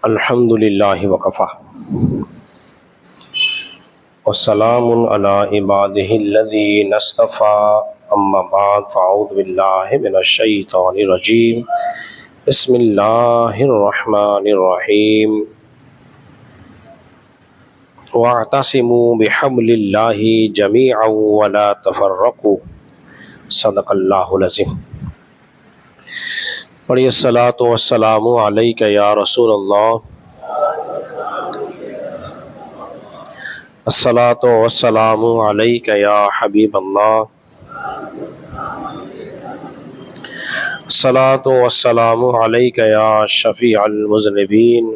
الحمد للہ وکفی والسلام علی عبادہ الذین اصطفی اما بعد فاعوذ باللہ من الشیطان الرجیم بسم اللہ الرحمن الرحیم واعتصموا بحبل اللہ جمیعا ولا تفرقوا صدق اللہ العظیم۔ پڑھیے الصلاۃ والسلام علیک یا رسول اللہ، الصلاۃ والسلام علیک یا حبیب اللہ، الصلاۃ والسلام علیک یا شفیع المذنبین،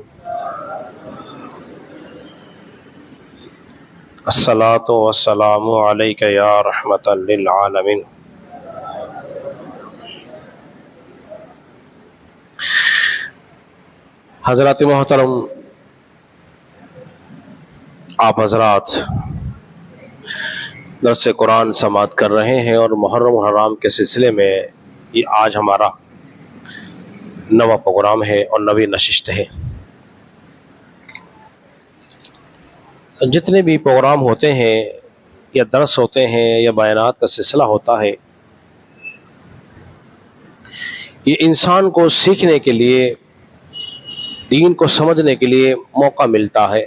الصلاۃ والسلام علیک یا رحمۃ للعالمین۔ حضرات محترم، آپ حضرات درس قرآن سماعت کر رہے ہیں اور محرم حرام کے سلسلے میں یہ آج ہمارا نواں پروگرام ہے اور نوی نشست ہے۔ جتنے بھی پروگرام ہوتے ہیں یا درس ہوتے ہیں یا بیانات کا سلسلہ ہوتا ہے، یہ انسان کو سیکھنے کے لیے، دین کو سمجھنے کے لیے موقع ملتا ہے،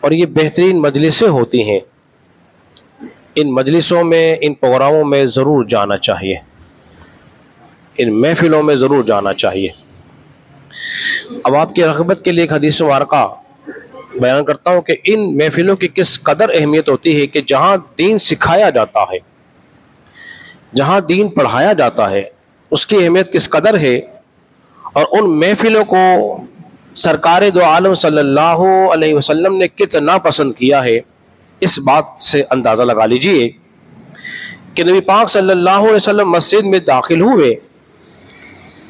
اور یہ بہترین مجلسیں ہوتی ہیں۔ ان مجلسوں میں، ان پروگراموں میں ضرور جانا چاہیے، ان محفلوں میں ضرور جانا چاہیے۔ اب آپ کی رغبت کے لیے ایک حدیث مبارکہ بیان کرتا ہوں کہ ان محفلوں کی کس قدر اہمیت ہوتی ہے کہ جہاں دین سکھایا جاتا ہے، جہاں دین پڑھایا جاتا ہے، اس کی اہمیت کس قدر ہے، اور ان محفلوں کو سرکار دو عالم صلی اللہ علیہ وسلم نے کتنا پسند کیا ہے، اس بات سے اندازہ لگا لیجئے کہ نبی پاک صلی اللہ علیہ وسلم مسجد میں داخل ہوئے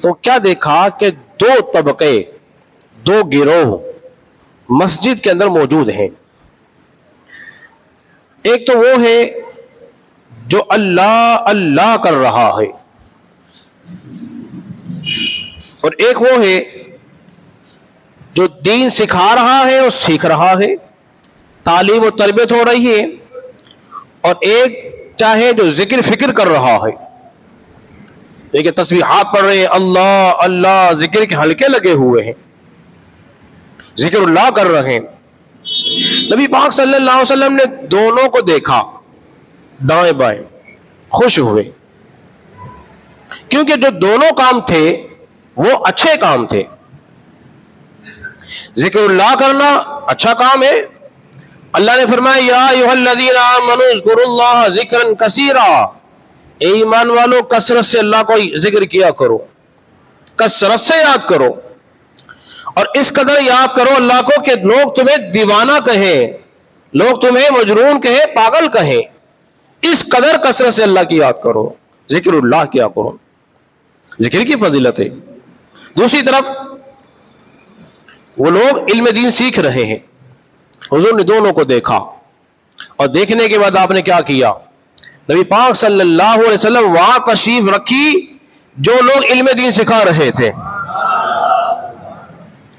تو کیا دیکھا کہ دو طبقے، دو گروہ مسجد کے اندر موجود ہیں۔ ایک تو وہ ہے جو اللہ اللہ کر رہا ہے، اور ایک وہ ہے جو دین سکھا رہا ہے اور سیکھ رہا ہے، تعلیم و تربیت ہو رہی ہے، اور ایک چاہے جو ذکر فکر کر رہا ہے، دیکھیں تسبیحات پڑھ رہے ہیں، اللہ اللہ، ذکر کے حلقے لگے ہوئے ہیں، ذکر اللہ کر رہے ہیں۔ نبی پاک صلی اللہ علیہ وسلم نے دونوں کو دیکھا، دائیں بائیں، خوش ہوئے، کیونکہ جو دونوں کام تھے وہ اچھے کام تھے۔ ذکر اللہ کرنا اچھا کام ہے۔ اللہ نے فرمایا یا ایھا الذین آمنوا اذکروا اللہ ذکرا کثیرا، اے ایمان والو کثرت سے اللہ کو ذکر کیا کرو، کثرت سے یاد کرو، اور اس قدر یاد کرو اللہ کو کہ لوگ تمہیں دیوانہ کہیں، لوگ تمہیں مجنون کہیں، پاگل کہیں، اس قدر کثرت سے اللہ کی یاد کرو، ذکر اللہ کیا کرو۔ ذکر کی فضیلت ہے۔ دوسری طرف وہ لوگ علم دین سیکھ رہے ہیں، حضور نے دونوں کو دیکھا، اور دیکھنے کے بعد آپ نے کیا کیا؟ نبی پاک صلی اللہ علیہ وسلم وہاں تشریف رکھی جو لوگ علم دین سکھا رہے تھے،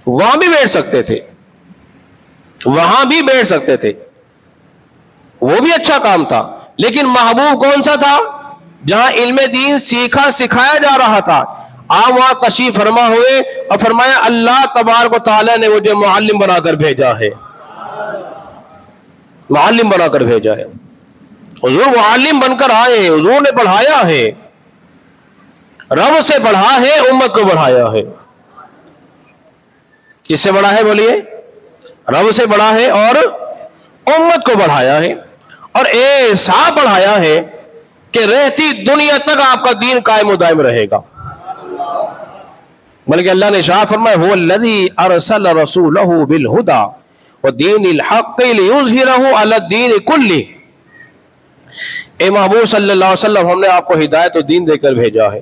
وہاں بھی بیٹھ سکتے تھے، وہاں بھی بیٹھ سکتے تھے، وہ بھی اچھا کام تھا، لیکن محبوب کون سا تھا؟ جہاں علم دین سیکھا سکھایا جا رہا تھا، آپ وہاں تشریف فرما ہوئے اور فرمایا اللہ تبارک و تعالیٰ نے مجھے معلم بنا کر بھیجا ہے، معلم بنا کر بھیجا ہے۔ حضور معلم بن کر آئے ہیں، حضور نے پڑھایا ہے، رب سے پڑھا ہے، امت کو پڑھایا ہے۔ کس سے بڑھا ہے بولیے؟ رب سے بڑھا ہے اور امت کو پڑھایا ہے، اور ایسا پڑھایا ہے کہ رہتی دنیا تک آپ کا دین قائم و دائم رہے گا۔ بلکہ اللہ نے ارشاد فرمایا هو الذی ارسل رسولہ بالہدی ودین الحق لیظہرہ علی الدین کلہ۔ اے محبوب صلی اللہ علیہ وسلم، ہم نے آپ کو ہدایت اور دین دے کر بھیجا ہے،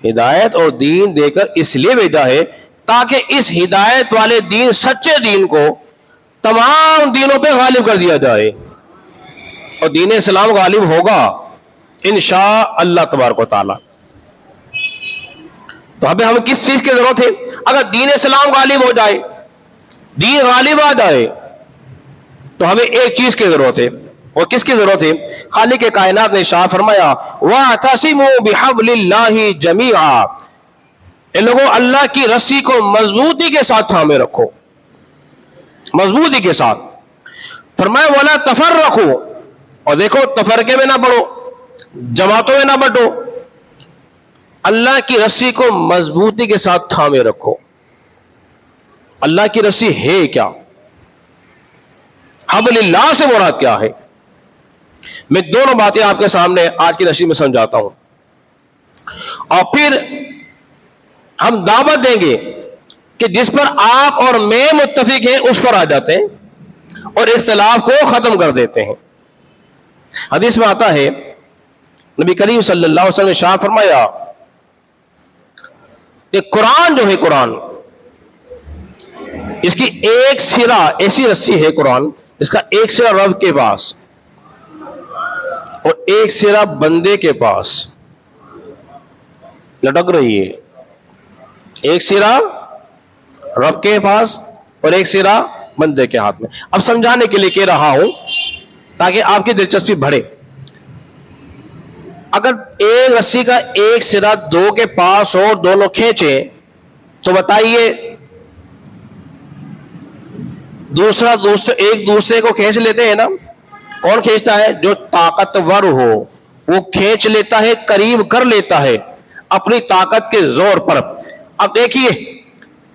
ہدایت اور دین دے کر اس لیے بھیجا ہے تاکہ اس ہدایت والے دین، سچے دین کو تمام دینوں پہ غالب کر دیا جائے، اور دین اسلام غالب ہوگا انشاء اللہ تبارک و تعالی۔ تو ہمیں کس چیز کی ضرورت ہے؟ اگر دین اسلام غالب ہو جائے، دین غالب آ جائے، تو ہمیں ایک چیز کی ضرورت ہے. اور کس کی ضرورت ہے؟ خالق کائنات نے ارشاد فرمایا وَاعْتَصِمُوا بِحَبْلِ اللَّهِ جَمِيعًا، ان لوگوں اللہ کی رسی کو مضبوطی کے ساتھ تھامے رکھو، مضبوطی کے ساتھ. فرمایا وَلَا تَفَرَّقُوا، اور دیکھو تفرقے میں نہ پڑو، جماعتوں میں نہ بٹو، اللہ کی رسی کو مضبوطی کے ساتھ تھامے رکھو. اللہ کی رسی ہے کیا؟ حبل اللہ سے مراد کیا ہے؟ میں دونوں باتیں آپ کے سامنے آج کی رسی میں سمجھاتا ہوں، اور پھر ہم دعوت دیں گے کہ جس پر آپ اور میں متفق ہیں اس پر آ جاتے ہیں اور اختلاف کو ختم کر دیتے ہیں. حدیث میں آتا ہے نبی کریم صلی اللہ علیہ وسلم نے ارشاد فرمایا کہ قرآن جو ہے، قرآن اس کی ایک سرا ایسی رسی ہے، قرآن اس کا ایک سرا رب کے پاس اور ایک سرا بندے کے پاس لٹک رہی ہے. ایک سرا رب کے پاس اور ایک سرا بندے کے ہاتھ میں. اب سمجھانے کے لیے کہہ رہا ہوں تاکہ آپ کی دلچسپی بڑھے. اگر ایک رسی کا ایک سرا دو کے پاس اور دونوں کھینچے تو بتائیے ایک دوسرے کو کھینچ لیتے ہیں نا؟ کون کھینچتا ہے؟ جو طاقتور ہو وہ کھینچ لیتا ہے، قریب کر لیتا ہے اپنی طاقت کے زور پر. اب دیکھیے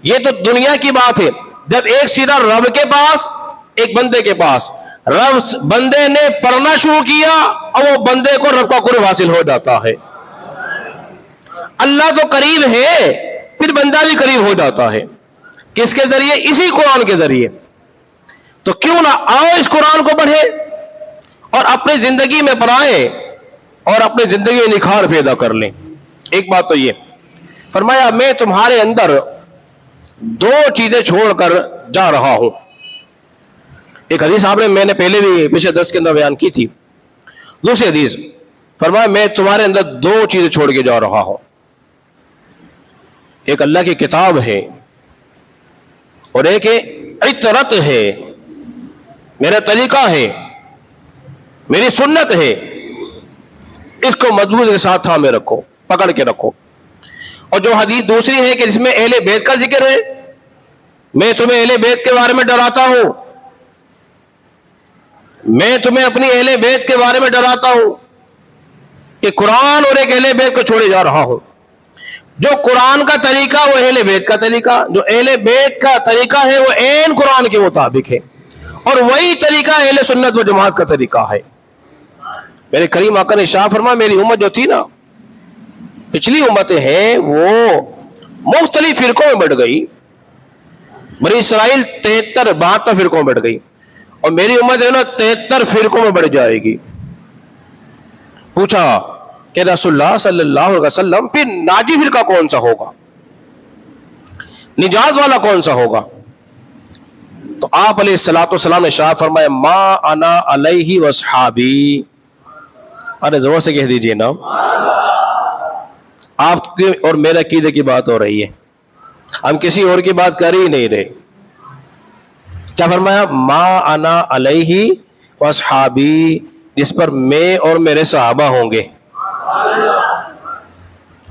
یہ تو دنیا کی بات ہے. جب ایک سرا رب کے پاس ایک بندے کے پاس، رب بندے نے پڑھنا شروع کیا اور وہ بندے کو رب کا قرب حاصل ہو جاتا ہے. اللہ تو قریب ہے، پھر بندہ بھی قریب ہو جاتا ہے. کس کے ذریعے؟ اسی قرآن کے ذریعے. تو کیوں نہ آؤ اس قرآن کو پڑھے اور اپنی زندگی میں پڑھائیں اور اپنی زندگی میں نکھار پیدا کر لیں. ایک بات تو یہ فرمایا میں تمہارے اندر دو چیزیں چھوڑ کر جا رہا ہوں. ایک حدیث آپ نے میں نے پہلے بھی پچھلے 10 کے اندر بیان کی تھی. دوسری حدیث فرمایا میں تمہارے اندر دو چیزیں چھوڑ کے جا رہا ہوں. ایک اللہ کی کتاب ہے اور ایک عطرت ہے، میرا طریقہ ہے، میری سنت ہے. اس کو مضبوطی کے ساتھ تھامے رکھو، پکڑ کے رکھو. اور جو حدیث دوسری ہے کہ جس میں اہل بیت کا ذکر ہے، میں تمہیں اہل بیت کے بارے میں ڈراتا ہوں، میں تمہیں اپنی اہل بیت کے بارے میں ڈراتا ہوں کہ قرآن اور ایک اہل بیت کو چھوڑے جا رہا ہوں. جو قرآن کا طریقہ وہ اہل بیت کا طریقہ، جو اہل بیت کا طریقہ ہے وہ عین قرآن کے مطابق ہے، اور وہی طریقہ اہل سنت و جماعت کا طریقہ ہے. میرے کریم آقا نے ارشاد فرمایا میری امت جو تھی نا، پچھلی امتیں ہیں وہ مختلف فرقوں میں بٹ گئی. بنی اسرائیل 73-72 فرقوں میں بٹ گئی، اور میری امت ہے نا 73 فرقوں میں بڑھ جائے گی. پوچھا کہ رسول اللہ صلی اللہ علیہ وسلم پھر ناجی فرقہ کون سا ہوگا، نجات والا کون سا ہوگا؟ تو آپ علیہ الصلوۃ والسلام نے ارشاد فرمایا ما انا علیہ واصحابی. ارے زور سے کہہ دیجئے نا، آپ کے اور میرے عقیدے کی بات ہو رہی ہے، ہم کسی اور کی بات کر ہی نہیں رہے. کیا فرمایا؟ ما انا علیہ واصحابی، جس پر میں اور میرے صحابہ ہوں گے.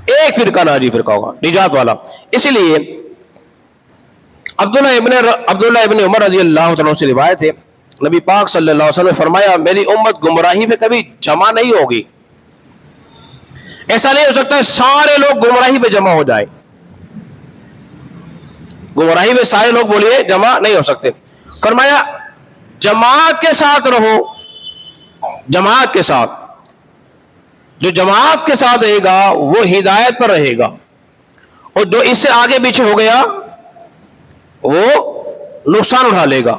ایک فرقہ ناجی فرقہ ہوگا، نجات والا. اسی لیے عبداللہ ابن عمر رضی اللہ عنہ سے روایت ہے، نبی پاک صلی اللہ علیہ وسلم نے فرمایا میری امت گمراہی میں کبھی جمع نہیں ہوگی. ایسا نہیں ہو سکتا سارے لوگ گمراہی پہ جمع ہو جائیں. گمراہی میں سارے لوگ بولیے جمع نہیں ہو سکتے. فرمایا جماعت کے ساتھ رہو، جماعت کے ساتھ. جو جماعت کے ساتھ رہے گا وہ ہدایت پر رہے گا، اور جو اس سے آگے پیچھے ہو گیا وہ نقصان اٹھا لے گا.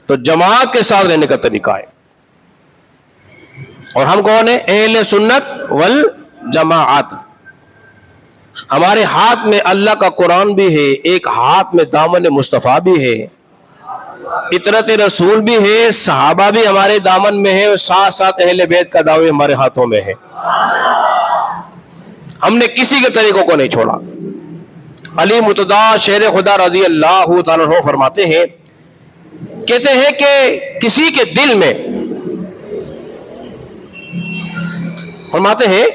تو جماعت کے ساتھ رہنے کا طریقہ ہے. اور ہم کون ہیں؟ اہل سنت والجماعت. ہمارے ہاتھ میں اللہ کا قرآن بھی ہے، ایک ہاتھ میں دامن مصطفیٰ بھی ہے، اطرت رسول بھی ہے، صحابہ بھی ہمارے دامن میں ہے، اور ساتھ ساتھ اہل بیت کا دعوی ہمارے ہاتھوں میں ہے. ہم نے کسی کے طریقوں کو نہیں چھوڑا. علی مرتضی شیر خدا رضی اللہ تعالیٰ عنہ فرماتے ہیں، کہتے ہیں کہ کسی کے دل میں، فرماتے ہیں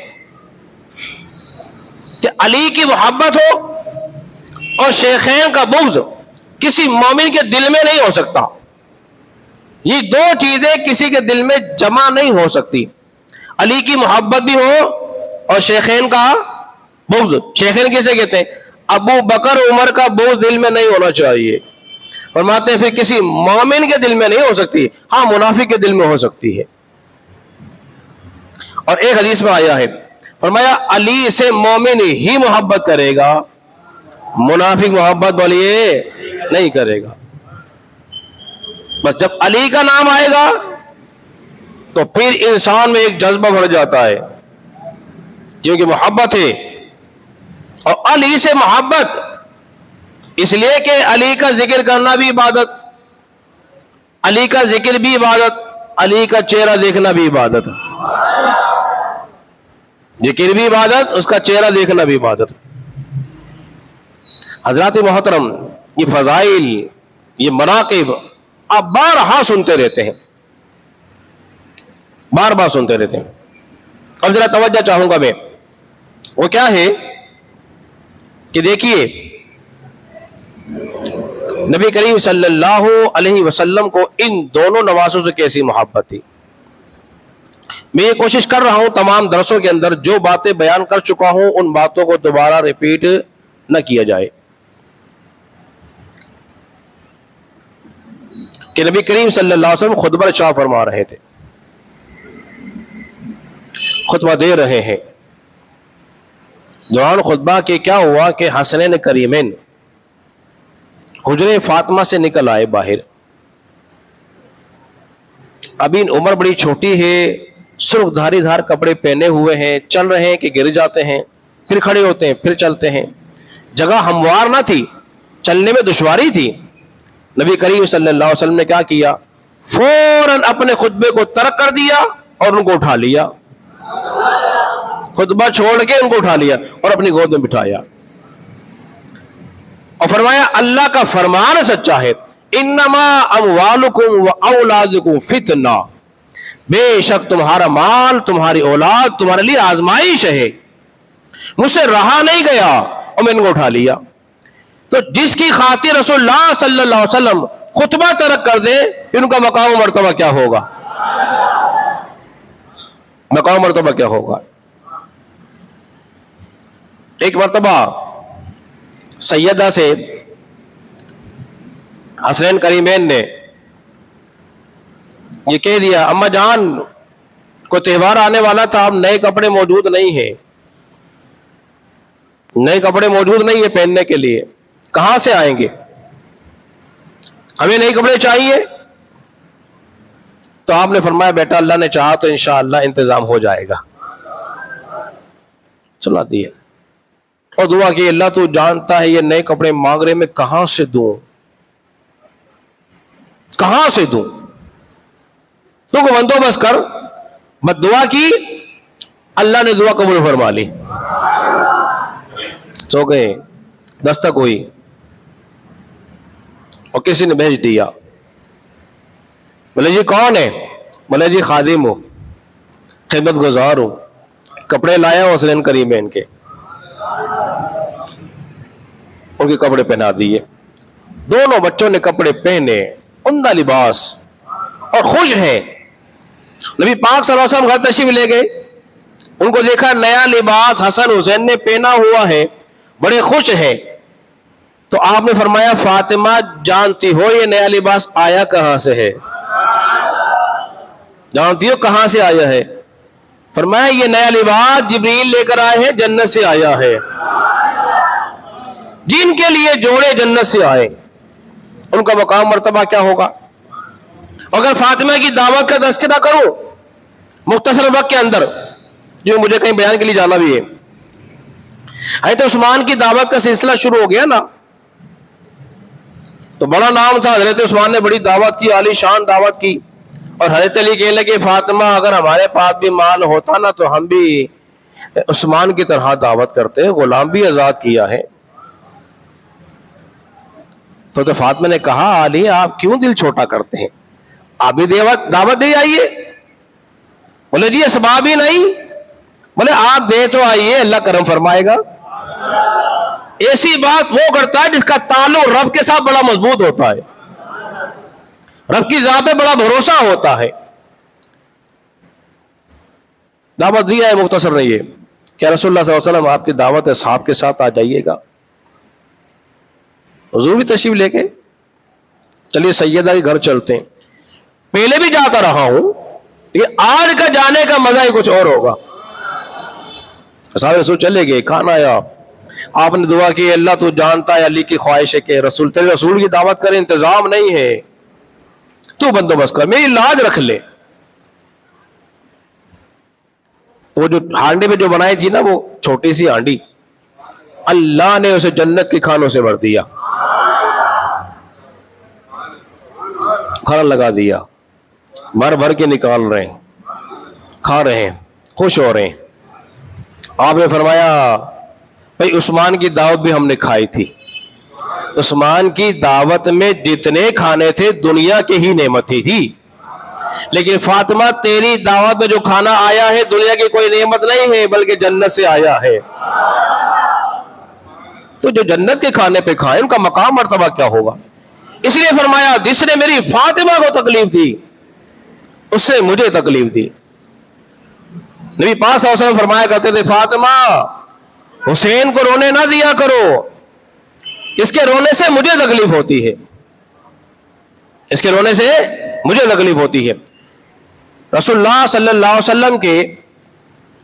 کہ علی کی محبت ہو اور شیخین کا بغض کسی مومن کے دل میں نہیں ہو سکتا. یہ دو چیزیں کسی کے دل میں جمع نہیں ہو سکتی. علی کی محبت بھی ہو اور شیخین کا بغض. شیخین کسے کہتے ہیں؟ ابو بکر عمر کا بغض دل میں نہیں ہونا چاہیے. فرماتے ہیں پھر کسی مومن کے دل میں نہیں ہو سکتی، ہاں منافق کے دل میں ہو سکتی ہے. اور ایک حدیث میں آیا ہے، فرمایا علی سے مومن ہی محبت کرے گا، منافق محبت بولیے نہیں کرے گا. بس جب علی کا نام آئے گا تو پھر انسان میں ایک جذبہ بڑھ جاتا ہے، کیونکہ محبت ہے. اور علی سے محبت اس لیے کہ علی کا ذکر کرنا بھی عبادت، علی کا ذکر بھی عبادت، علی کا چہرہ دیکھنا بھی عبادت. ذکر بھی عبادت، اس کا چہرہ دیکھنا بھی عبادت. حضرات محترم، یہ فضائل، یہ مناقب آپ بارہا سنتے رہتے ہیں، بار بار سنتے رہتے ہیں. اب ذرا توجہ چاہوں گا میں، وہ کیا ہے کہ دیکھیے نبی کریم صلی اللہ علیہ وسلم کو ان دونوں نواسوں سے کیسی محبت تھی. میں یہ کوشش کر رہا ہوں تمام درسوں کے اندر جو باتیں بیان کر چکا ہوں ان باتوں کو دوبارہ ریپیٹ نہ کیا جائے. کہ نبی کریم صلی اللہ علیہ وسلم خطبہ ارشاد فرما رہے تھے، خطبہ دے رہے ہیں. دوران خطبہ کے کیا ہوا کہ حسنین کریمین حجرے فاطمہ سے نکل آئے باہر. ابھی عمر بڑی چھوٹی ہے، سرخ دھاری دھار کپڑے پہنے ہوئے ہیں، چل رہے ہیں کہ گر جاتے ہیں، پھر کھڑے ہوتے ہیں، پھر چلتے ہیں. جگہ ہموار نہ تھی، چلنے میں دشواری تھی. نبی کریم صلی اللہ علیہ وسلم نے کیا کیا؟ فوراً اپنے خطبے کو ترک کر دیا اور ان کو اٹھا لیا. خطبہ چھوڑ کے ان کو اٹھا لیا اور اپنی گود میں بٹھایا اور فرمایا اللہ کا فرمان سچا ہے، انما اموالکم و اولادکم فتنہ، بے شک تمہارا مال، تمہاری اولاد تمہارے لیے آزمائش ہے. مجھ سے رہا نہیں گیا اور میں ان کو اٹھا لیا. تو جس کی خاطر رسول اللہ صلی اللہ علیہ وسلم خطبہ ترک کر دے، ان کا مقام و مرتبہ کیا ہوگا؟ مقام و مرتبہ کیا ہوگا؟ ایک مرتبہ سیدہ سے حسنین کریمین نے یہ کہہ دیا، اما جان کو تہوار آنے والا تھا، اب نئے کپڑے موجود نہیں ہیں، نئے کپڑے موجود نہیں ہیں پہننے کے لیے، کہاں سے آئیں گے؟ ہمیں نئے کپڑے چاہیے. تو آپ نے فرمایا بیٹا اللہ نے چاہا تو انشاءاللہ انتظام ہو جائے گا. چلا دیا اور دعا کی اللہ تو جانتا ہے یہ نئے کپڑے مانگ رہے، میں کہاں سے دوں، کہاں سے دوں، تو کو بندوبست کر. بس دعا کی، اللہ نے دعا قبول فرما لی. سو گئے، دستک ہوئی اور کسی نے بھیج دیا. بولے جی کون ہے؟ بولے جی خادم ہوں، خدمت گزار ہوں، کپڑے لایا ہوں حسنین کریمین کے. ان کے کپڑے پہنا دیے. دونوں بچوں نے کپڑے پہنے، عمدہ لباس، اور خوش ہیں. نبی پاک صلی اللہ علیہ وسلم گھر تشریف لے گئے، ان کو دیکھا نیا لباس حسن حسین نے پہنا ہوا ہے، بڑے خوش ہیں. تو آپ نے فرمایا فاطمہ جانتی ہو یہ نیا لباس آیا کہاں سے ہے؟ جانتی ہو کہاں سے آیا ہے؟ فرمایا یہ نیا لباس جبریل لے کر آئے ہیں، جنت سے آیا ہے. جن کے لیے جوڑے جنت سے آئے ان کا مقام مرتبہ کیا ہوگا؟ اگر فاطمہ کی دعوت کا تذکرہ کروں مختصر وقت کے اندر، جو مجھے کہیں بیان کے لیے جانا بھی ہے. حضرت عثمان کی دعوت کا سلسلہ شروع ہو گیا نا، تو بڑا نام تھا، حضرت عثمان نے بڑی دعوت کی، عالی شان دعوت کی. اور حضرت علی کہنے لگے فاطمہ اگر ہمارے پاس بھی مال ہوتا نا تو ہم بھی عثمان کی طرح دعوت کرتے، غلام بھی آزاد کیا ہے۔ تو فاطمہ نے کہا علی آپ کیوں دل چھوٹا کرتے ہیں، آپ بھی دعوت دے آئیے۔ بولے جی اسباب ہی نہیں۔ بولے آپ دے تو آئیے، اللہ کرم فرمائے گا۔ ایسی بات وہ کرتا ہے جس کا تعلق رب کے ساتھ بڑا مضبوط ہوتا ہے، رب کی ذات پہ بڑا بھروسہ ہوتا ہے۔ دعوت دیا ہے مختصر نہیں ہے کہ رسول اللہ صلی اللہ علیہ وسلم آپ کی دعوت اصحاب کے ساتھ آ جائیے گا۔ حضور بھی تشریف لے کے چلیے سیدہ کے گھر چلتے ہیں، پہلے بھی جاتا رہا ہوں لیکن آج کا جانے کا مزہ ہی کچھ اور ہوگا۔ صحابہ رسول چلے گئے، کھانا آیا، آپ نے دعا کی اللہ تو جانتا ہے علی کی خواہش ہے کہ رسول تیرے رسول کی دعوت کرے، انتظام نہیں ہے، تو بندوبست کر، میری لاج رکھ لے۔ وہ جو ہانڈی میں جو بنائی تھی نا وہ چھوٹی سی ہانڈی، اللہ نے اسے جنت کے کھانوں سے بھر دیا، کھانا لگا دیا، بھر بھر کے نکال رہے ہیں، کھا رہے ہیں، خوش ہو رہے ہیں۔ آپ نے فرمایا بھائی عثمان کی دعوت بھی ہم نے کھائی تھی، عثمان کی دعوت میں جتنے کھانے تھے دنیا کی ہی نعمت تھی، لیکن فاطمہ تیری دعوت میں جو کھانا آیا ہے دنیا کی کوئی نعمت نہیں ہے بلکہ جنت سے آیا ہے۔ تو جو جنت کے کھانے پہ کھائے ان کا مقام مرتبہ کیا ہوگا؟ اس لیے فرمایا جس نے میری فاطمہ کو تکلیف دی اس سے مجھے تکلیف دی۔ نبی پاک صلی اللہ علیہ وسلم فرمایا کرتے تھے فاطمہ حسین کو رونے نہ دیا کرو، اس کے رونے سے مجھے تکلیف ہوتی ہے، اس کے رونے سے مجھے تکلیف ہوتی ہے۔ رسول اللہ صلی اللہ علیہ وسلم کے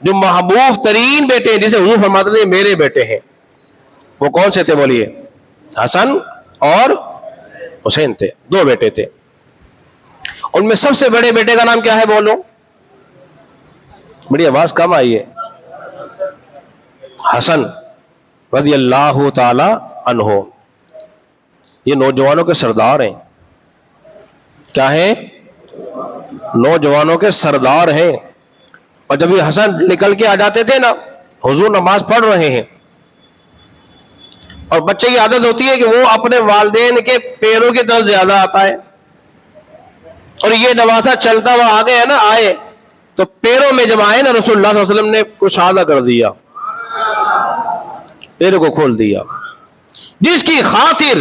جو محبوب ترین بیٹے جسے حضور فرماتے تھے میرے بیٹے ہیں، وہ کون سے تھے بولیے؟ حسن اور حسین تھے، دو بیٹے تھے۔ ان میں سب سے بڑے بیٹے کا نام کیا ہے بولو؟ بڑی آواز کم آئی ہے۔ حسن رضی اللہ تعالی عنہ، یہ نوجوانوں کے سردار ہیں۔ کیا ہیں؟ نوجوانوں کے سردار ہیں۔ اور جب یہ حسن نکل کے آ جاتے تھے نا، حضور نماز پڑھ رہے ہیں اور بچے کی عادت ہوتی ہے کہ وہ اپنے والدین کے پیروں کی طرف زیادہ آتا ہے، اور یہ نوازا چلتا ہوا آگے ہے نا آئے تو پیروں میں جب آئے نا رسول اللہ صلی اللہ علیہ وسلم نے کشادہ کر دیا، پیروں کو کھول دیا، جس کی خاطر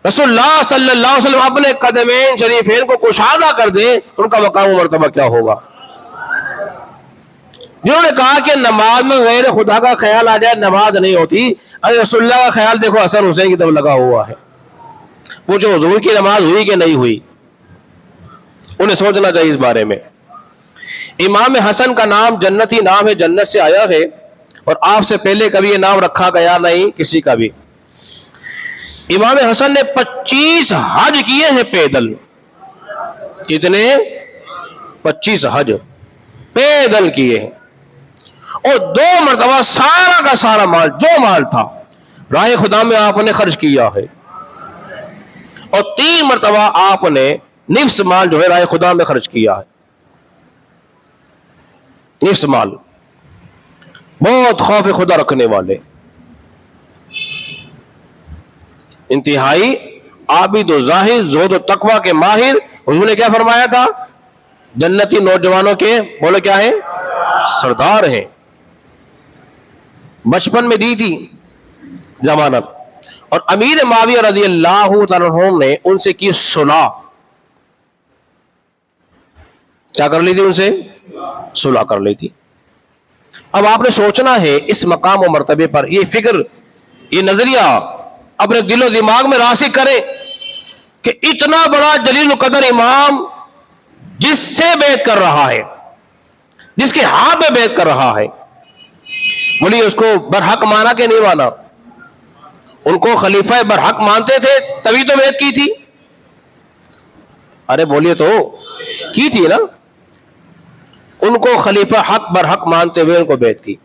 رسول اللہ صلی اللہ علیہ وسلم اپنے قدمین شریفین کو کشادہ کر دیں ان کا مقام و مرتبہ کیا ہوگا؟ جنہوں نے کہا کہ نماز میں غیر خدا کا خیال آ جائے نماز نہیں ہوتی، ارے رسول اللہ کا خیال دیکھو حسن حسین کی طرف لگا ہوا ہے، پوچھو حضور کی نماز ہوئی کہ نہیں ہوئی؟ انہیں سوچنا چاہیے اس بارے میں۔ امام حسن کا نام جنتی نام ہے، جنت سے آیا ہے، اور آپ سے پہلے کبھی یہ نام رکھا گیا نہیں کسی کا بھی۔ امام حسن نے 25 حج کیے ہیں پیدل۔ کتنے؟ 25 حج پیدل کیے ہیں، اور 2 مرتبہ سارا کا سارا مال جو مال تھا راہ خدا میں آپ نے خرچ کیا ہے، اور 3 مرتبہ آپ نے نفس مال جو ہے راہ خدا میں خرچ کیا ہے۔ نفس مال، بہت خوف خدا رکھنے والے، انتہائی عابد و زاہد، زہد و تقوی کے ماہر۔ حضور نے کیا فرمایا تھا؟ جنتی نوجوانوں کے بولے کیا ہے؟ سردار ہیں۔ بچپن میں دی تھی ضمانت، اور امیر معاویہ رضی اللہ تعالیٰ عنہ نے ان سے کی صلح۔ کیا کر لی تھی؟ ان سے صلح کر لی تھی۔ اب آپ نے سوچنا ہے اس مقام و مرتبے پر، یہ فکر، یہ نظریہ اپنے دل و دماغ میں راسخ کرے کہ اتنا بڑا جلیل القدر امام جس سے بیعت کر رہا ہے، جس کے ہاتھ میں بیعت کر رہا ہے، بولیے اس کو برحق مانا کہ نہیں مانا؟ ان کو خلیفہ برحق مانتے تھے تبھی تو بیعت کی تھی۔ ارے بولیے تو، کی تھی نا؟ ان کو خلیفہ حق برحق مانتے ہوئے ان کو بیعت کی،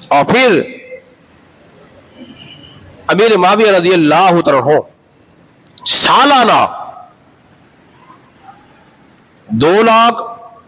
اور پھر امیر معاویہ رضی اللہ عنہ سالانہ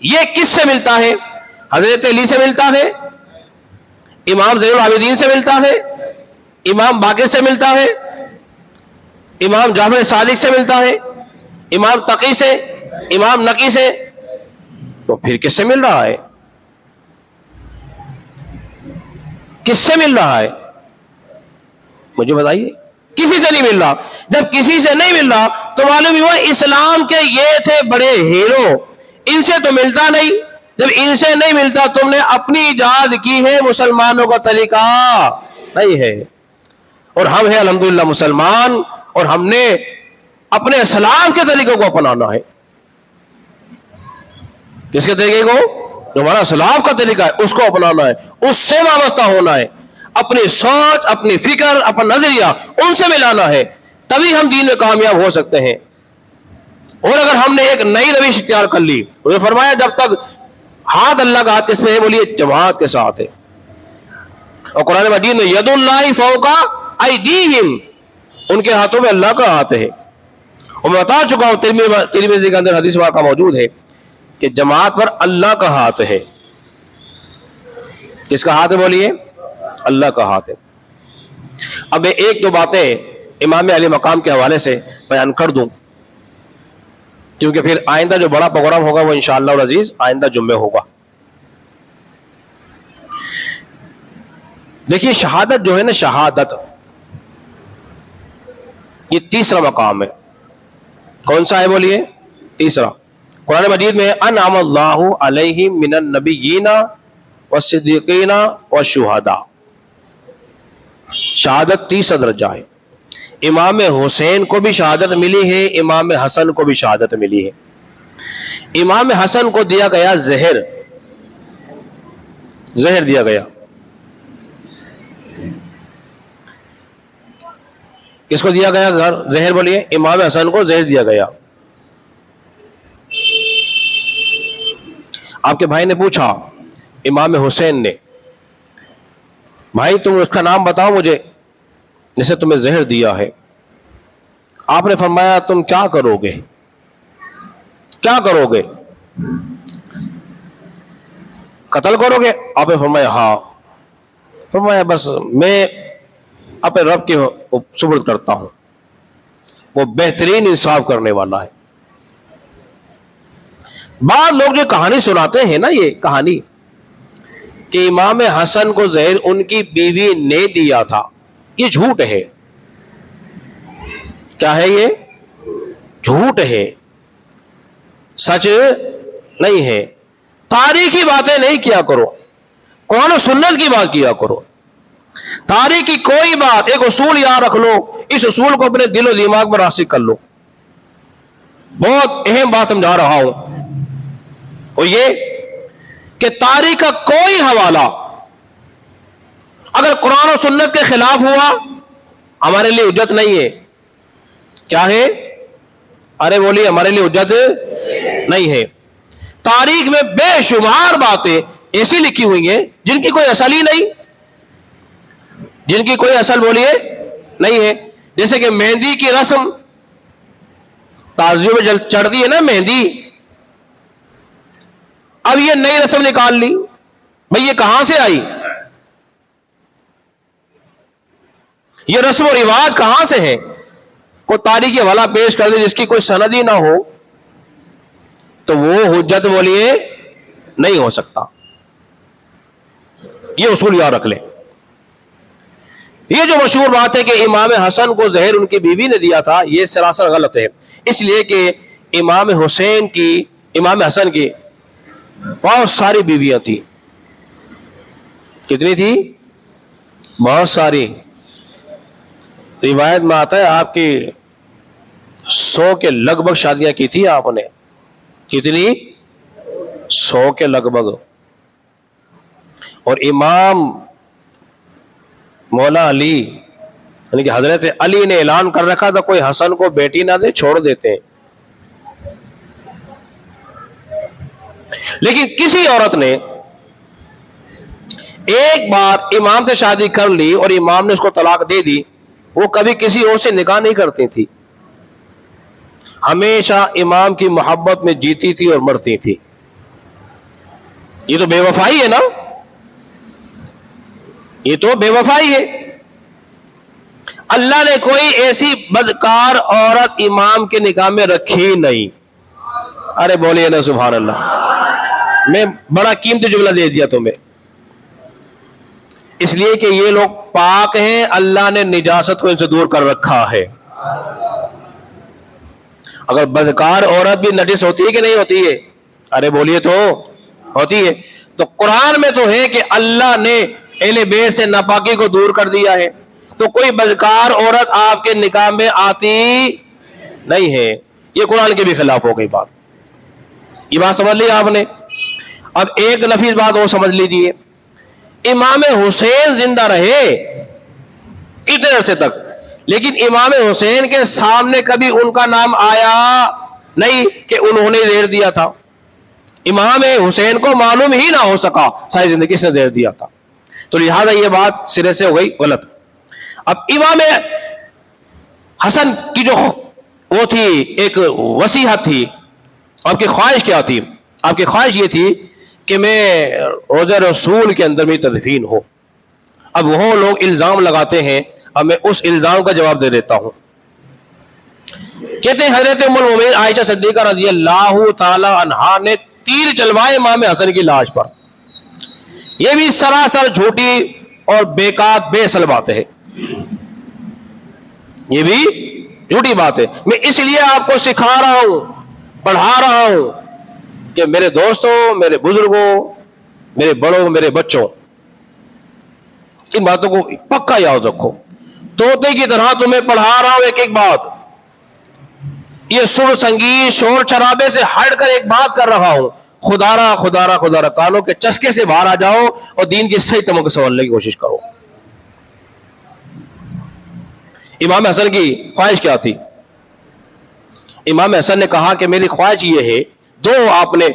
یہ کس سے ملتا ہے؟ حضرت علی سے ملتا ہے، امام زین العابدین سے ملتا ہے، امام باقر سے ملتا ہے، امام جعفر صادق سے ملتا ہے، امام تقی سے، امام نقی سے، تو پھر کس سے مل رہا ہے؟ کس سے مل رہا ہے؟ مجھے بتائیے، کسی سے نہیں مل رہا۔ جب کسی سے نہیں مل رہا تو معلوم ہوا اسلام کے یہ تھے بڑے ہیرو، ان سے تو ملتا نہیں۔ جب ان سے نہیں ملتا، تم نے اپنی ایجاد کی ہے، مسلمانوں کا طریقہ نہیں ہے۔ اور ہم ہیں الحمدللہ مسلمان، اور ہم نے اپنے اسلام کے طریقوں کو اپنانا ہے۔ کس کے طریقے کو؟ جو ہمارا اسلام کا طریقہ ہے اس کو اپنانا ہے، اس سے وابستہ ہونا ہے، اپنی سوچ، اپنی فکر، اپنا نظریہ ان سے ملانا ہے، تبھی ہم دین میں کامیاب ہو سکتے ہیں۔ اور اگر ہم نے ایک نئی روش اختیار کر لی، انہوں نے فرمایا جب تک ہاتھ اللہ کا ہاتھ کس میں ہے؟ بولیے جماعت کے ساتھ ہے۔ اور قرآن مجید میں ید اللہ فوق ایدیہم، ان کے ہاتھوں میں اللہ کا ہاتھ ہے۔ اور میں بتا چکا ہوں، ترمذی کے اندر حدیث واقعہ موجود ہے کہ جماعت پر اللہ کا ہاتھ ہے۔ کس کا ہاتھ ہے؟ بولیے اللہ کا ہاتھ ہے۔ اب میں ایک دو باتیں امام علی مقام کے حوالے سے بیان کر دوں، کیونکہ پھر آئندہ جو بڑا پروگرام ہوگا وہ انشاءاللہ العزیز آئندہ جمعے ہوگا۔ دیکھیے شہادت جو ہے نا، شہادت یہ تیسرا مقام ہے۔ کون سا ہے؟ بولیے تیسرا۔ قرآن مجید میں انعم اللہ علیہم من النبیین والصدیقین والشہداء، شہادت تیسرا درجہ ہے۔ امام حسین کو بھی شہادت ملی ہے، امام حسن کو بھی شہادت ملی ہے۔ امام حسن کو دیا گیا زہر، زہر دیا گیا۔ کس کو دیا گیا زہر؟ بولیے امام حسن کو زہر دیا گیا۔ آپ کے بھائی نے پوچھا امام حسین نے، بھائی تم اس کا نام بتاؤ مجھے جسے تمہیں زہر دیا ہے۔ آپ نے فرمایا تم کیا کرو گے؟ کیا کرو گے؟ قتل کرو گے؟ آپ نے فرمایا ہاں۔ فرمایا بس میں اپنے رب کے سپرد کرتا ہوں، وہ بہترین انصاف کرنے والا ہے۔ بعض لوگ جو کہانی سناتے ہیں نا، یہ کہانی کہ امام حسن کو زہر ان کی بیوی نے دیا تھا، یہ جھوٹ ہے۔ کیا ہے؟ یہ جھوٹ ہے، سچ نہیں ہے۔ تاریخی باتیں نہیں کیا کرو، قرآن و سنت کی بات کیا کرو۔ تاریخ کی کوئی بات، ایک اصول یاد رکھ لو، اس اصول کو اپنے دل و دماغ میں راسخ کر لو۔ بہت اہم بات سمجھا رہا ہوں، وہ یہ کہ تاریخ کا کوئی حوالہ اگر قرآن و سنت کے خلاف ہوا ہمارے لیے حجت نہیں ہے۔ کیا ہے؟ ارے بولیے ہمارے لیے حجت نہیں ہے۔ تاریخ میں بے شمار باتیں ایسی لکھی ہوئی ہیں جن کی کوئی اصل ہی نہیں، جن کی کوئی اصل بولیے نہیں ہے۔ جیسے کہ مہندی کی رسم، تازیوں میں چڑھتی ہے نا مہندی، اب یہ نئی رسم نکال لی، بھئی یہ کہاں سے آئی؟ یہ رسم و رواج کہاں سے ہے؟ کوئی تاریخی حوالہ پیش کر دے جس کی کوئی سند ہی نہ ہو تو وہ حجت بولیے نہیں ہو سکتا۔ یہ اصول یاد رکھ لیں۔ یہ جو مشہور بات ہے کہ امام حسن کو زہر ان کی بیوی نے دیا تھا، یہ سراسر غلط ہے، اس لیے کہ امام حسن کی بہت ساری بیویاں تھیں۔ کتنی تھی؟ بہت ساری۔ روایت میں آتا ہے آپ کی 100 کے لگ بھگ شادیاں کی تھی آپ نے۔ کتنی؟ 100 کے لگ بھگ۔ اور امام مولا علی یعنی کہ حضرت علی نے اعلان کر رکھا تھا کوئی حسن کو بیٹی نہ دے، چھوڑ دیتے ہیں۔ لیکن کسی عورت نے ایک بار امام سے شادی کر لی اور امام نے اس کو طلاق دے دی، وہ کبھی کسی اور سے نکاح نہیں کرتی تھی، ہمیشہ امام کی محبت میں جیتی تھی اور مرتی تھی۔ یہ تو بے وفائی ہے نا، یہ تو بے وفائی ہے. اللہ نے کوئی ایسی بدکار عورت امام کے نکاح میں رکھی نہیں. ارے بولیے نا سبحان اللہ. میں بڑا قیمتی جملہ دے دیا تمہیں، اس لیے کہ یہ لوگ پاک ہیں، اللہ نے نجاست کو ان سے دور کر رکھا ہے. اگر بدکار عورت بھی نجس ہوتی ہے کہ نہیں ہوتی ہے؟ ارے بولیے تو ہوتی ہے. تو قرآن میں تو ہے کہ اللہ نے اہل بیت سے ناپاکی کو دور کر دیا ہے، تو کوئی بدکار عورت آپ کے نکاح میں آتی نہیں ہے. یہ قرآن کے بھی خلاف ہو گئی بات. یہ بات سمجھ لی آپ نے. اب ایک نفیس بات وہ سمجھ لیجیے، امام حسین زندہ رہے اتنے عرصے تک، لیکن امام حسین کے سامنے کبھی ان کا نام آیا نہیں کہ انہوں نے زہر دیا تھا. امام حسین کو معلوم ہی نہ ہو سکا ساری زندگی سے زہر دیا تھا. تو لہذا یہ بات سرے سے ہو گئی غلط. اب امام حسن کی جو وہ تھی ایک وصیحت تھی، آپ کی خواہش کیا تھی؟ آپ کی خواہش یہ تھی کہ میں روضہ رسول کے اندر میں تدفین ہو. اب وہ لوگ الزام لگاتے ہیں، اب میں اس الزام کا جواب دے دیتا ہوں. کہتے ہیں حضرت ام المومنین عائشہ صدیقہ رضی اللہ تعالی عنہا نے تیر چلوائے امام حسن کی لاش پر. یہ بھی سراسر جھوٹی اور بیکار بے اصل بات ہے، یہ بھی جھوٹی بات ہے. میں اس لیے آپ کو سکھا رہا ہوں، پڑھا رہا ہوں کہ میرے دوستوں، میرے بزرگوں، میرے بڑوں، میرے بچوں، ان باتوں کو پکا یاد رکھو. طوطے کی طرح تمہیں پڑھا رہا ہوں ایک ایک بات. یہ سر سنگیت شور شرابے سے ہٹ کر ایک بات کر رہا ہوں. خدا را خدا را خدا را کانوں کے چسکے سے باہر آ جاؤ اور دین کی صحیح تمام کو سمجھنے کی کوشش کرو. امام حسن کی خواہش کیا تھی؟ امام حسن نے کہا کہ میری خواہش یہ ہے، دو آپ نے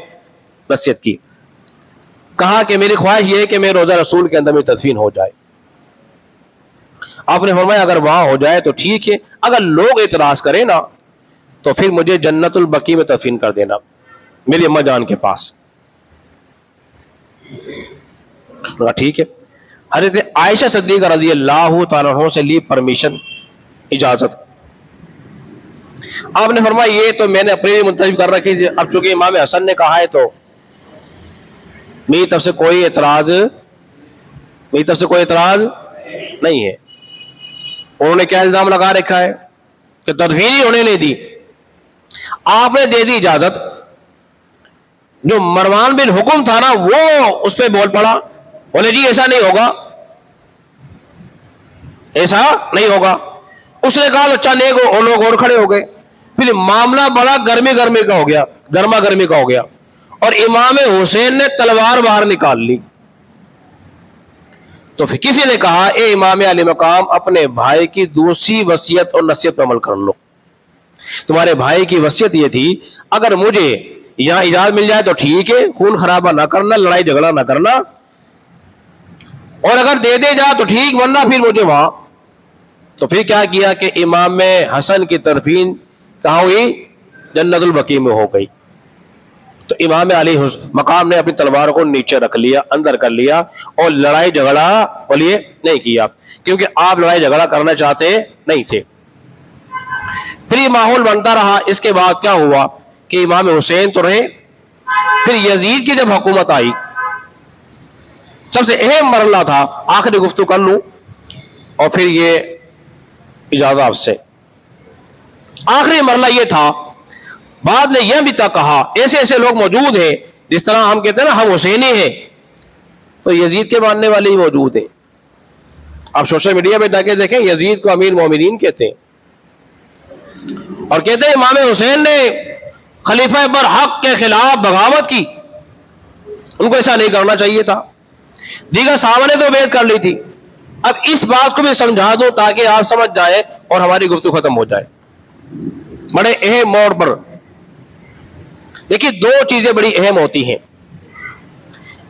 وصیت کی. کہا کہ میری خواہش یہ ہے کہ میں روضہ رسول کے اندر میں تدفین ہو جائے. آپ نے فرمایا اگر وہاں ہو جائے تو ٹھیک ہے، اگر لوگ اعتراض کریں نا تو پھر مجھے جنت البقیع میں تدفین کر دینا میری اماں جان کے پاس. ٹھیک ہے. حضرت عائشہ صدیقہ رضی اللہ تعالیٰ عنہ سے لی پرمیشن، اجازت. آپ نے فرمایا یہ تو میں نے اپنے لیے منتخب کر رکھی تھی، اب چونکہ امام حسن نے کہا ہے تو میری طرف سے کوئی اعتراض نہیں ہے. انہوں نے کیا الزام لگا رکھا ہے کہ تدفین ہی ہونے نہیں دی. آپ نے دے دی اجازت. جو مروان بن حکم تھا نا وہ اس پہ بول پڑا، بولے جی ایسا نہیں ہوگا، ایسا نہیں ہوگا. اس نے کہا اچھا نیک ہو، لوگ اور کھڑے ہو گئے. پھر معاملہ بڑا گرما گرمی کا ہو گیا اور امام حسین نے تلوار باہر نکال لی. تو پھر کسی نے کہا اے امام علی مقام، اپنے بھائی کی دوسری وصیت اور نصیحت پر عمل کر لو. تمہارے بھائی کی وصیت یہ تھی اگر مجھے یہاں اجازت مل جائے تو ٹھیک ہے، خون خرابہ نہ کرنا، لڑائی جھگڑا نہ کرنا، اور اگر دے جا تو ٹھیک، ورنہ پھر مجھے وہاں. تو پھر کیا کیا کہ امام حسن کی تدفین کہاں ہوئی؟ جنت البقیع میں ہو گئی. تو امام علی مقام نے اپنی تلوار کو نیچے رکھ لیا، اندر کر لیا، اور لڑائی جھگڑا بولیے نہیں کیا، کیونکہ آپ لڑائی جھگڑا کرنا چاہتے نہیں تھے. پھر یہ ماحول بنتا رہا. اس کے بعد کیا ہوا کہ امام حسین تو رہے، پھر یزید کی جب حکومت آئی، سب سے اہم مرحلہ تھا، آخری گفتگو کر لوں اور پھر یہ اجازت آپ سے. آخری مرحلہ یہ تھا، بعد نے یہ بھی تک کہا ایسے ایسے لوگ موجود ہیں جس طرح ہم کہتے ہیں نا ہم حسینی ہیں، تو یزید کے ماننے والے ہی موجود ہیں. آپ سوشل میڈیا پہ جا کے دیکھیں، یزید کو امیر مومنین کہتے ہیں اور کہتے ہیں امام حسین نے خلیفہ پر حق کے خلاف بغاوت کی، ان کو ایسا نہیں کرنا چاہیے تھا. دیگر صحابہ نے تو بیعت کر لی تھی. اب اس بات کو بھی سمجھا دو تاکہ آپ سمجھ جائیں اور ہماری گفتگو ختم ہو جائے. بڑے اہم موڑ پر دیکھیے دو چیزیں بڑی اہم ہوتی ہیں،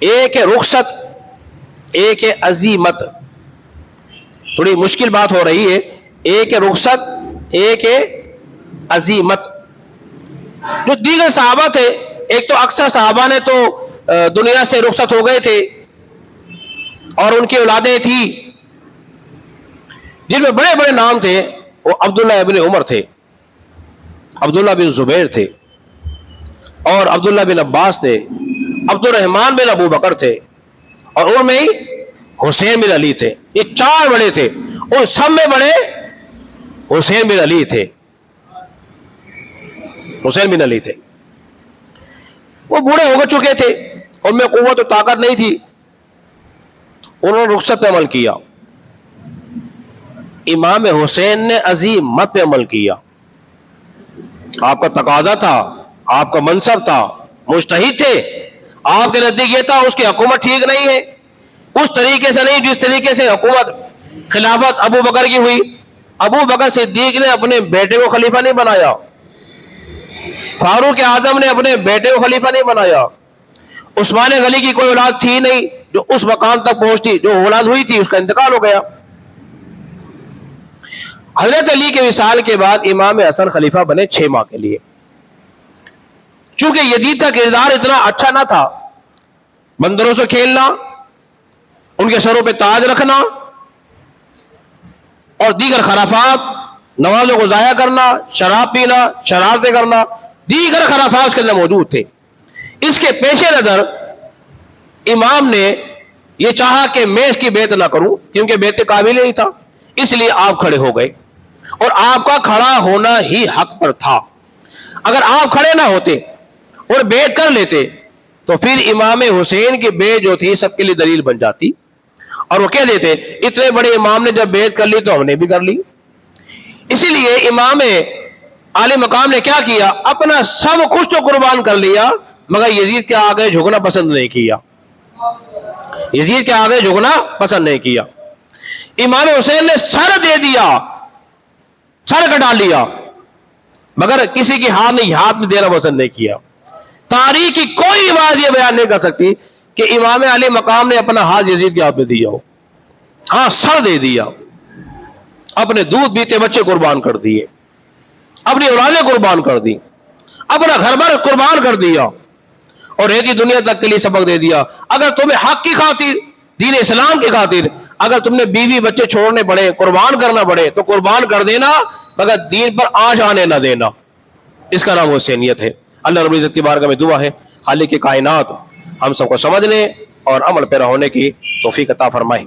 ایک ہے رخصت، ایک ہے عزیمت. تھوڑی مشکل بات ہو رہی ہے. ایک ہے رخصت، ایک ہے عزیمت. جو دیگر صحابہ تھے، ایک تو اکثر صحابہ نے تو دنیا سے رخصت ہو گئے تھے اور ان کی اولادیں تھیں جن میں بڑے بڑے نام تھے. وہ عبداللہ ابن عمر تھے, عبداللہ بن زبیر تھے, اور عبداللہ بن عباس تھے, عبد الرحمن بن ابو بکر تھے, اور ان میں ہی حسین بن علی تھے. یہ 4 بڑے تھے, ان سب میں بڑے حسین بن علی تھے. حسین بن علی تھے. وہ بوڑھے ہو چکے تھے, ان میں قوت و طاقت نہیں تھی, انہوں نے رخصت پہ عمل کیا. امام حسین نے عظیم مت پہ عمل کیا. آپ کا تقاضا تھا, آپ کا منصب تھا, مجتہد تھے, آپ کے نزدیک یہ تھا اس کی حکومت ٹھیک نہیں ہے, اس طریقے سے نہیں جس طریقے سے حکومت خلافت ابو بکر کی ہوئی. ابو بکر صدیق نے اپنے بیٹے کو خلیفہ نہیں بنایا, فاروق اعظم نے اپنے بیٹے کو خلیفہ نہیں بنایا, عثمان غنی کی کوئی اولاد تھی نہیں جو اس مقام تک پہنچتی, جو اولاد ہوئی تھی اس کا انتقال ہو گیا. حضرت علی کے وصال کے بعد امام حسن خلیفہ بنے 6 ماہ کے لیے. چونکہ یزید کا کردار اتنا اچھا نہ تھا, بندروں سے کھیلنا, ان کے سروں پہ تاج رکھنا اور دیگر خرافات, نمازوں کو ضائع کرنا, شراب پینا, شرارتیں کرنا, دیگر خرافات اس کے اندر موجود تھے. اس کے پیش نظر امام نے یہ چاہا کہ میں اس کی بیعت نہ کروں, کیونکہ بیعت قابل نہیں تھا, اس لیے آپ کھڑے ہو گئے, اور آپ کا کھڑا ہونا ہی حق پر تھا. اگر آپ کھڑے نہ ہوتے اور بیعت کر لیتے تو پھر امام حسین کی بیعت جو تھی سب کے لیے دلیل بن جاتی, اور وہ کہہ دیتے اتنے بڑے امام نے جب بیعت کر لی تو ہم نے بھی کر لی. اسی لیے امام عالی مقام نے کیا کیا, اپنا سب کچھ تو قربان کر لیا, مگر یزید کے آگے جھکنا پسند نہیں کیا. یزید کے آگے جھکنا پسند نہیں کیا. امام حسین نے سر دے دیا, سر کٹا لیا, مگر کسی کی ہاتھ میں دینا پسند نہیں کیا. تاریخ کی کوئی بات یہ بیان نہیں کر سکتی کہ امام علی مقام نے اپنا ہاتھ یزید کے ہاتھ میں دیا ہو. ہاں, سر دے دیا, اپنے دودھ پیتے بچے قربان کر دیے, اپنی اولادیں قربان کر دی, اپنا گھر بار قربان کر دیا, اور رہتی دنیا تک کے لیے سبق دے دیا. اگر تمہیں حق کی خاطر, دین اسلام کی خاطر اگر تم نے بیوی بچے چھوڑنے پڑے, قربان کرنا پڑے تو قربان کر دینا, مگر دین پر آنچ آنے نہ دینا. اس کا نام حسینیت ہے. اللہ رب العزت کی بارگاہ میں دعا ہے خالق کائنات ہم سب کو سمجھنے اور عمل پیرا ہونے کی توفیق عطا فرمائے.